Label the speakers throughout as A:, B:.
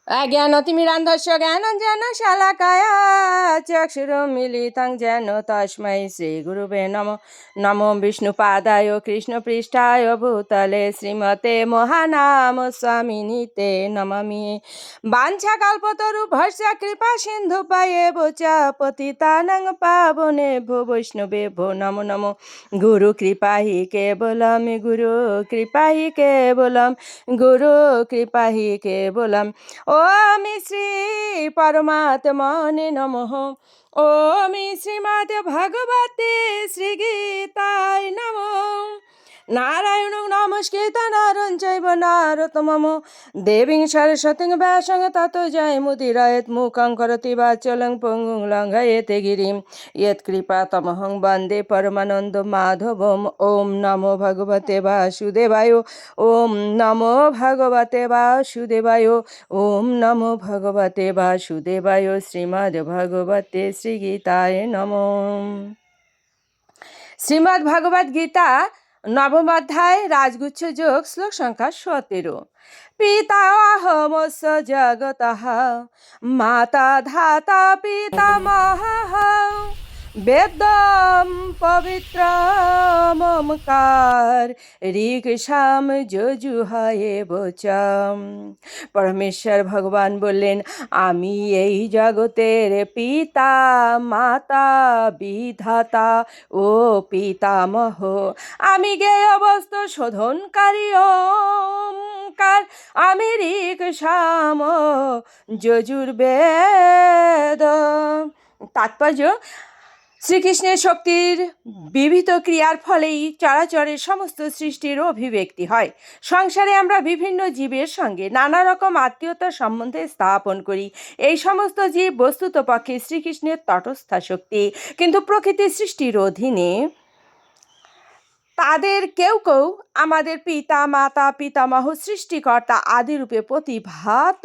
A: अज्ञानतिमिरान्धस्य ज्ञानञ्जनशलाकया चक्षुरुन्मीलितं येन तस्मै श्रीगुरुवे नमो। नमो विष्णुपादाय कृष्णपृष्ठाय भूतले श्रीमते महानाम स्वामिनीते नमामि। वाञ्छाकल्पतरुभ्यश्च कृपासिन्धुभ्येव च पतितानां पावनेभ्यो वैष्णवेभ्यो नमो नमो। गुरुकृपा हि केवलं गुरुकृपा हि केवलम्। ओम श्री परमात्मने नमः। ओम श्रीमद् भगवते श्री गीताय नमः। नारायण नमस्कृत्य नरं चैव नरोत्तमं देवीं सरस्वतीं व्यासं ततो जयमुदीरयेत्। मूकं करोति वाचालं पङ्गुं लङ्घयते गिरिं यत्कृपातमहं वन्दे परमानन्दं माधवम्। ओम नमो भगवते वासुदेवाय। ओम नमो भगवते वासुदेवाय। ओम नमो भगवते वासुदेवाय। श्रीमद्भगवते श्रीगीताय नमो। श्रीमद् भगवद गीता नवम अध्याय राजगुच्छ योग श्लोक संख्या 17। पितामहस्य जगतः माता धाता पितामहः वेदं पवित्रमकार ऋक्साम যজুঃ বচম। পরমেশ্বর ভগবান বললেন, আমি এই জগতের পিতা মাতা বিধাতা ও পিতামহ। আমি জ্ঞেয় বস্তু শোধনকারী ওঙ্কার। আমি ঋক্সাম যজুর্বেদ। তাৎপর্য, শ্রীকৃষ্ণের শক্তির বিবিধ ক্রিয়ার ফলেই চরাচরের সমস্ত সৃষ্টির অভিব্যক্তি হয়। সংসারে আমরা বিভিন্ন জীবের সঙ্গে নানা রকম আত্মীয়তার সম্বন্ধ স্থাপন করি। এই সমস্ত জীব বস্তুতপক্ষে শ্রীকৃষ্ণের তটস্থ শক্তি, কিন্তু প্রকৃতির সৃষ্টির অধীনে তাদের কেউ কেউ আমাদের পিতা মাতা পিতামহ সৃষ্টিকর্তা আদিরূপে প্রতিভাত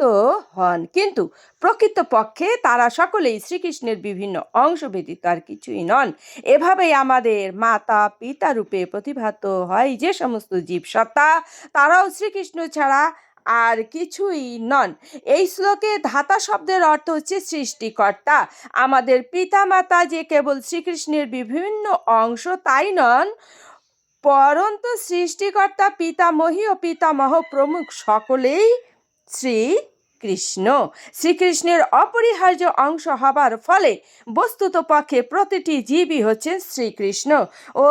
A: হন, কিন্তু প্রকৃতপক্ষে তারা সকলেই শ্রীকৃষ্ণের বিভিন্ন অংশ ব্যতীত আর কিছুই নন। এভাবেই আমাদের মাতা পিতা রূপে প্রতিভাত হয় যে সমস্ত জীবসত্তা, তারাও শ্রীকৃষ্ণ ছাড়া আর কিছুই নন। এই শ্লোকে ধাতা শব্দের অর্থ হচ্ছে সৃষ্টিকর্তা। আমাদের পিতা মাতা যে কেবল শ্রীকৃষ্ণের বিভিন্ন অংশ তাই নন, পরন্তু সৃষ্টিকর্তা পিতামহী ও পিতামহ প্রমুখ সকলেই শ্রীকৃষ্ণ। শ্রীকৃষ্ণের অপরিহার্য অংশ হবার ফলে বস্তুতপক্ষে প্রতিটি জীবই হচ্ছেন শ্রীকৃষ্ণ ও